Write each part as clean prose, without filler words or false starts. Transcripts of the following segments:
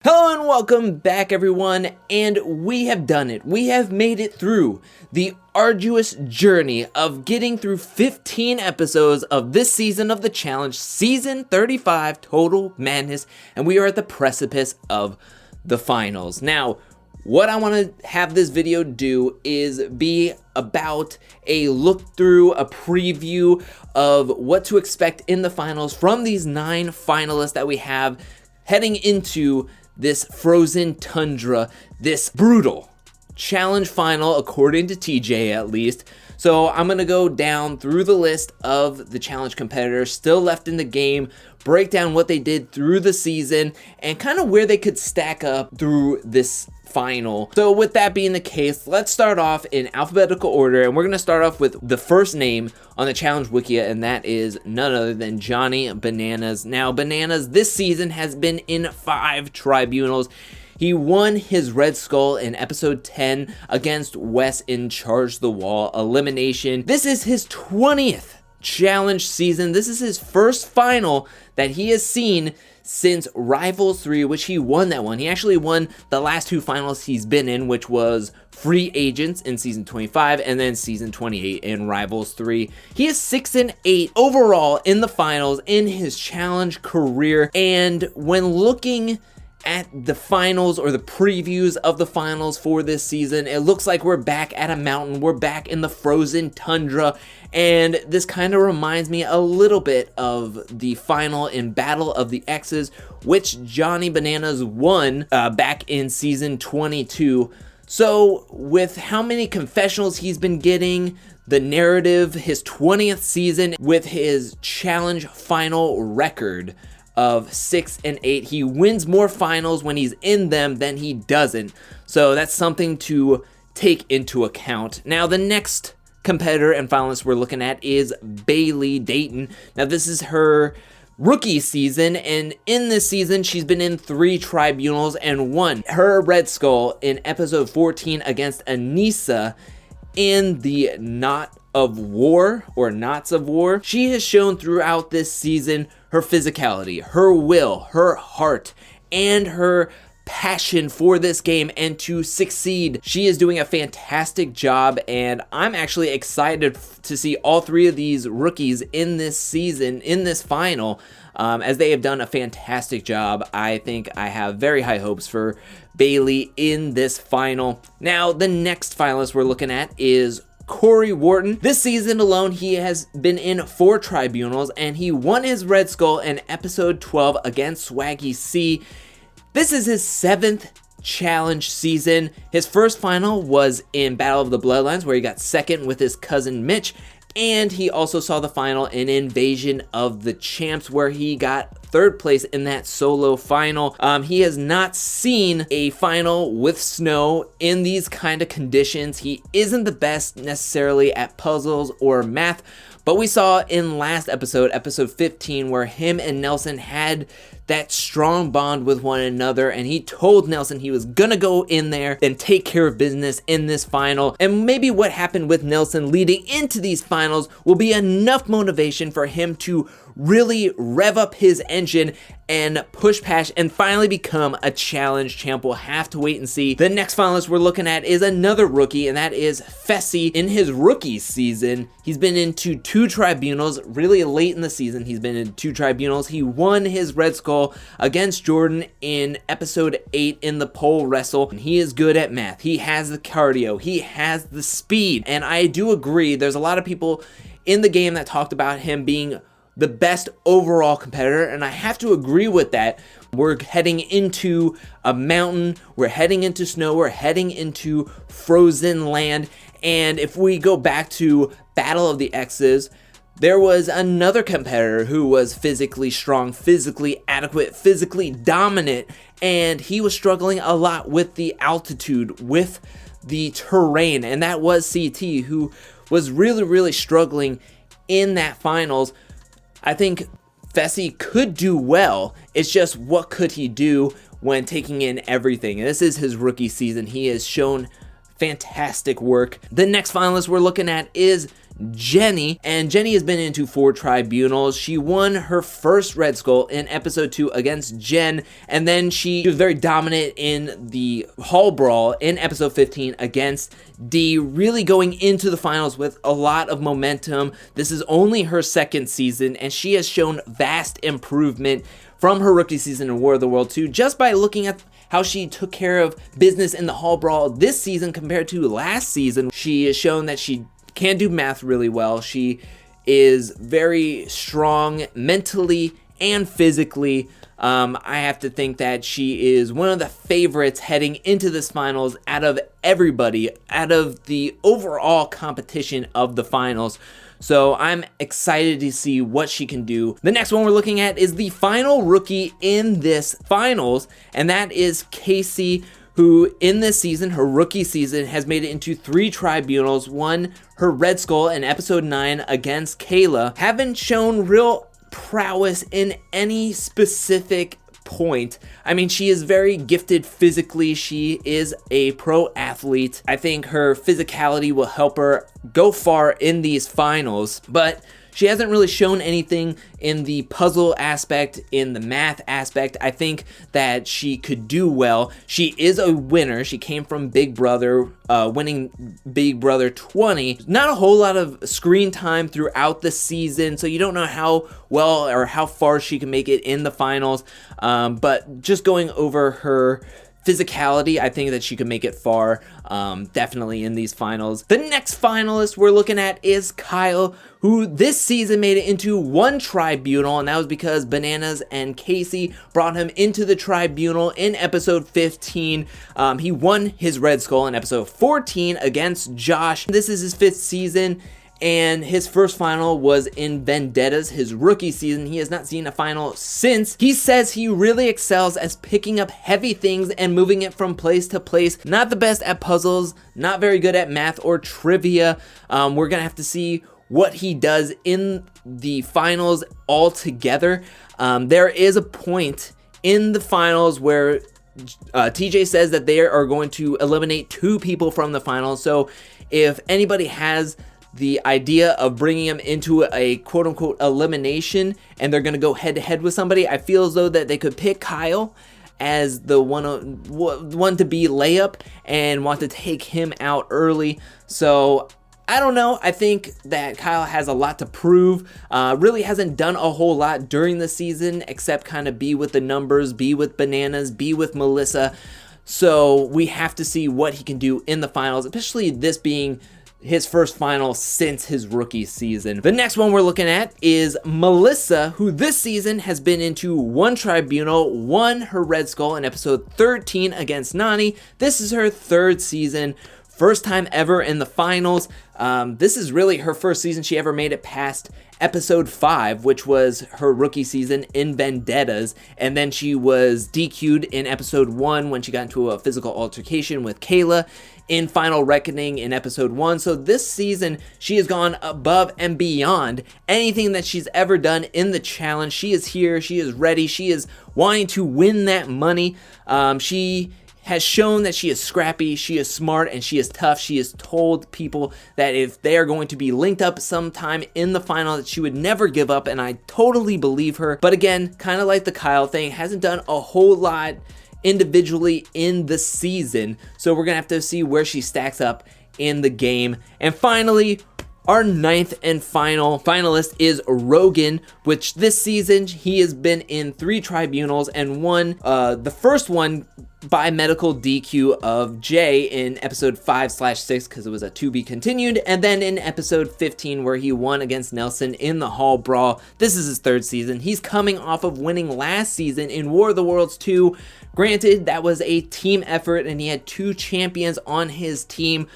Hello and welcome back everyone, and we have done it. We have made it through the arduous journey of getting through 15 episodes of this season of the challenge, season 35, Total Madness, and we are at the precipice of the finals. Now, what I want to have this video do is be about a look through, a preview of what to expect in the finals from these 9 finalists that we have heading into this frozen tundra, this brutal challenge final, according to TJ at least. So I'm gonna go down through the list of the challenge competitors still left in the game, break down what they did through the season, and kind of where they could stack up through this final. So with that being the case, let's start off in alphabetical order, and we're gonna start off with the first name on the challenge wiki, and that is none other than Johnny Bananas. Now, Bananas this season has been in 5 tribunals. He won his Red Skull in episode 10 against Wes in Charge the Wall elimination. This is his 20th challenge season. This is his first final that he has seen since Rivals 3, which he won that one. He actually won the last 2 finals he's been in, which was Free Agents in season 25 and then season 28 in Rivals 3. He is 6-8 overall in the finals in his challenge career, and when looking at the finals or the previews of the finals for this season, it looks like we're back at a mountain, we're back in the frozen tundra, and this kind of reminds me a little bit of the final in Battle of the Exes, which Johnny Bananas won back in season 22. So with how many confessionals he's been getting, the narrative, his 20th season with his challenge final record of 6-8. He wins more finals when he's in them than he doesn't. So that's something to take into account. Now, the next competitor and finalist we're looking at is Bayleigh Dayton. Now, this is her rookie season, and in this season, she's been in 3 tribunals and won her Red Skull in episode 14 against Anissa in the Knots of War. She has shown throughout this season her physicality, her will, her heart, and her passion for this game and to succeed. She is doing a fantastic job, and I'm actually excited to see all 3 of these rookies in this season, in this final, as they have done a fantastic job. I think I have very high hopes for Bayleigh in this final. Now, the next finalist we're looking at is Cory Wharton. This season alone, he has been in 4 tribunals, and he won his Red Skull in episode 12 against Swaggy C. This is his 7th challenge season. His first final was in Battle of the Bloodlines, where he got 2nd with his cousin Mitch, and he also saw the final in Invasion of the Champs, where he got 3rd place in that solo final. He has not seen a final with snow in these kind of conditions. He isn't the best necessarily at puzzles or math, but we saw in last episode, episode 15, where him and Nelson had that strong bond with one another, and he told Nelson he was gonna go in there and take care of business in this final. And maybe what happened with Nelson leading into these finals will be enough motivation for him to really rev up his engine and push past and finally become a challenge champ. We'll have to wait and see. The next finalist we're looking at is another rookie, and that is Fessy. In his rookie season, he's been into 2 tribunals. Really late in the season, he's been in 2 tribunals. He won his Red Skull against Jordan in episode 8 in the pole wrestle. And he is good at math. He has the cardio. He has the speed. And I do agree, there's a lot of people in the game that talked about him being the best overall competitor, and I have to agree with that. We're heading into a mountain, we're heading into snow, we're heading into frozen land, and if we go back to Battle of the Exes, there was another competitor who was physically strong, physically adequate, physically dominant, and he was struggling a lot with the altitude, with the terrain, and that was CT, who was really struggling in that finals. I think Fessy could do well. It's just, what could he do when taking in everything? And this is his rookie season. He has shown fantastic work. The next finalist we're looking at is Jenny, and Jenny has been into 4 tribunals. She won her first Red Skull in episode 2 against Jen, and then she was very dominant in the Hall Brawl in episode 15 against D, really going into the finals with a lot of momentum. This is only her second season, and she has shown vast improvement from her rookie season in War of the World 2 just by looking at how she took care of business in the Hall Brawl this season compared to last season. She has shown that she can do math really well. She is very strong mentally and physically. I have to think that she is one of the favorites heading into this finals out of everybody, out of the overall competition of the finals. So I'm excited to see what she can do. The next one we're looking at is the final rookie in this finals, and that is Kaycee, who in this season, her rookie season, has made it into 3 tribunals, won her Red Skull in episode 9 against Kayla. Haven't shown real prowess in any specific point. I mean, she is very gifted physically. She is a pro athlete. I think her physicality will help her go far in these finals, but she hasn't really shown anything in the puzzle aspect, in the math aspect. I think that she could do well. She is a winner. She came from Big Brother, winning Big Brother 20. Not a whole lot of screen time throughout the season, so you don't know how well or how far she can make it in the finals. But just going over her physicality, I think that she can make it far, definitely in these finals. The next finalist we're looking at is Kyle, who this season made it into 1 tribunal, and that was because Bananas and Kaycee brought him into the tribunal in episode 15. He won his Red Skull in episode 14 against Josh. This is his 5th season, and his first final was in Vendettas, his rookie season. He has not seen a final since. He says he really excels as picking up heavy things and moving it from place to place. Not the best at puzzles, not very good at math or trivia. We're gonna have to see what he does in the finals altogether. There is a point in the finals where TJ says that they are going to eliminate 2 people from the finals. So if anybody has the idea of bringing him into a quote-unquote elimination and they're going to go head-to-head with somebody, I feel as though that they could pick Kyle as the one to be layup and want to take him out early. So I don't know. I think that Kyle has a lot to prove. Really hasn't done a whole lot during the season except kind of be with the numbers, be with Bananas, be with Melissa. So we have to see what he can do in the finals, especially this being his first final since his rookie season. The next one we're looking at is Melissa, who this season has been into 1 tribunal, won her Red Skull in episode 13 against Nani. This is her 3rd season, first time ever in the finals. This is really her first season she ever made it past episode 5, which was her rookie season in Vendettas, and then she was DQ'd in episode 1 when she got into a physical altercation with Kayla in Final Reckoning in episode 1. So this season, she has gone above and beyond anything that she's ever done in the challenge. She is here, she is ready, she is wanting to win that money. She has shown that she is scrappy, she is smart, and she is tough. She has told people that if they are going to be linked up sometime in the final, that she would never give up, and I totally believe her. But again, kind of like the Kyle thing, hasn't done a whole lot individually in the season, so we're gonna have to see where she stacks up in the game. And finally, our 9th and final finalist is Rogan, which this season he has been in 3 tribunals and won the first one by medical DQ of Jay in episode 5/6 because it was a to be continued, and then in episode 15 where he won against Nelson in the Hall Brawl. This is his 3rd season. He's coming off of winning last season in War of the Worlds 2. Granted, that was a team effort and he had 2 champions on his team.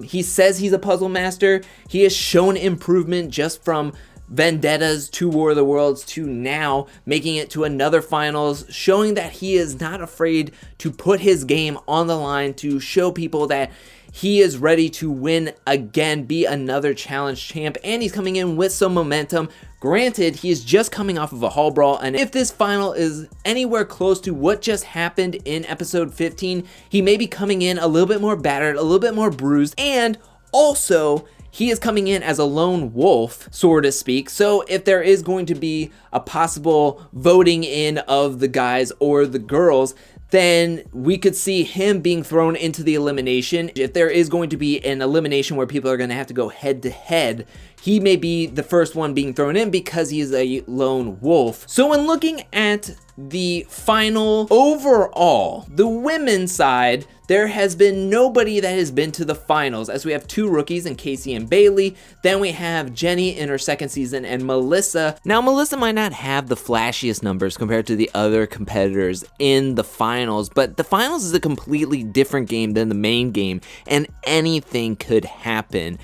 He says he's a puzzle master. He has shown improvement just from Vendettas to War of the Worlds to now making it to another finals, showing that he is not afraid to put his game on the line to show people that he is ready to win again, be another challenge champ, and he's coming in with some momentum. Granted, he is just coming off of a Hall Brawl, and if this final is anywhere close to what just happened in episode 15, he may be coming in a little bit more battered, a little bit more bruised, and also he is coming in as a lone wolf, so to speak. So if there is going to be a possible voting in of the guys or the girls, then we could see him being thrown into the elimination. If there is going to be an elimination where people are going to have to go head to head, he may be the first one being thrown in because he is a lone wolf. So when looking at the final overall, the women's side, there has been nobody that has been to the finals, as we have 2 rookies in Kaycee and Bayleigh. Then we have Jenny in her 2nd season and Melissa. Now Melissa might not have the flashiest numbers compared to the other competitors in the finals, but the finals is a completely different game than the main game, and anything could happen.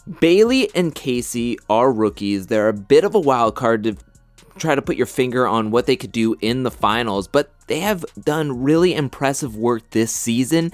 Bayleigh and Kaycee are rookies. They're a bit of a wild card to try to put your finger on what they could do in the finals, but they have done really impressive work this season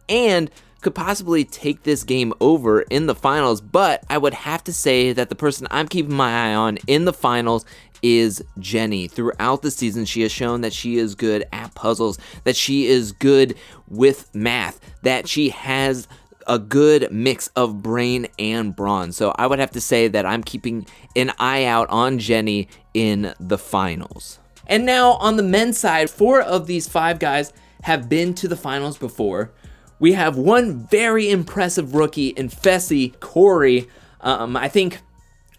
and could possibly take this game over in the finals. But I would have to say that the person I'm keeping my eye on in the finals is Jenny. Throughout the season, she has shown that she is good at puzzles, that she is good with math, that she has a good mix of brain and brawn. So I would have to say that I'm keeping an eye out on Jenny in the finals. And now on the men's side, 4 of these 5 guys have been to the finals before. We have one very impressive rookie in Fessy, Cory. I think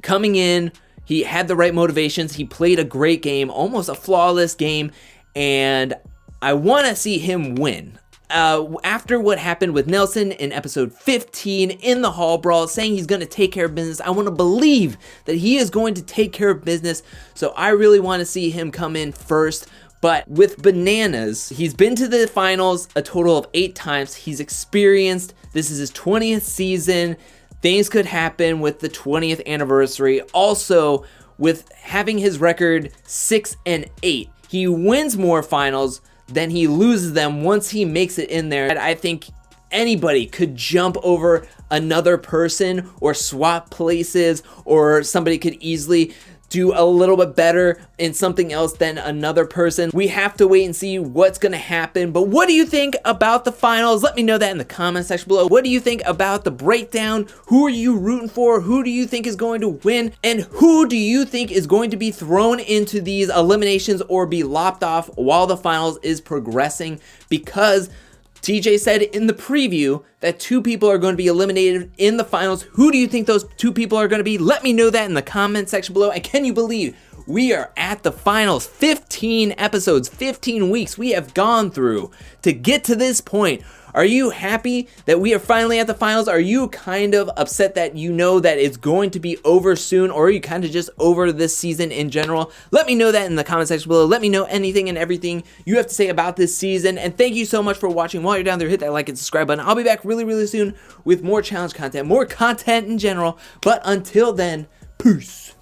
coming in, he had the right motivations. He played a great game, almost a flawless game, and I want to see him win. After what happened with Nelson in episode 15 in the Hall Brawl, saying he's going to take care of business, I want to believe that he is going to take care of business, so I really want to see him come in first. But with Bananas, he's been to the finals a total of 8 times. He's experienced. This is his 20th season. Things could happen with the 20th anniversary. Also, with having his record 6-8, he wins more finals then he loses them once he makes it in there. I think anybody could jump over another person or swap places, or somebody could easily do a little bit better in something else than another person. We have to wait and see what's gonna happen. But what do you think about the finals? Let me know that in the comment section below. What do you think about the breakdown? Who are you rooting for? Who do you think is going to win? And who do you think is going to be thrown into these eliminations or be lopped off while the finals is progressing? Because TJ said in the preview that 2 people are going to be eliminated in the finals. Who do you think those 2 people are going to be? Let me know that in the comment section below. And can you believe we are at the finals? 15 episodes, 15 weeks we have gone through to get to this point. Are you happy that we are finally at the finals? Are you kind of upset that you know that it's going to be over soon? Or are you kind of just over this season in general? Let me know that in the comment section below. Let me know anything and everything you have to say about this season. And thank you so much for watching. While you're down there, hit that like and subscribe button. I'll be back really, really soon with more challenge content, more content in general. But until then, peace.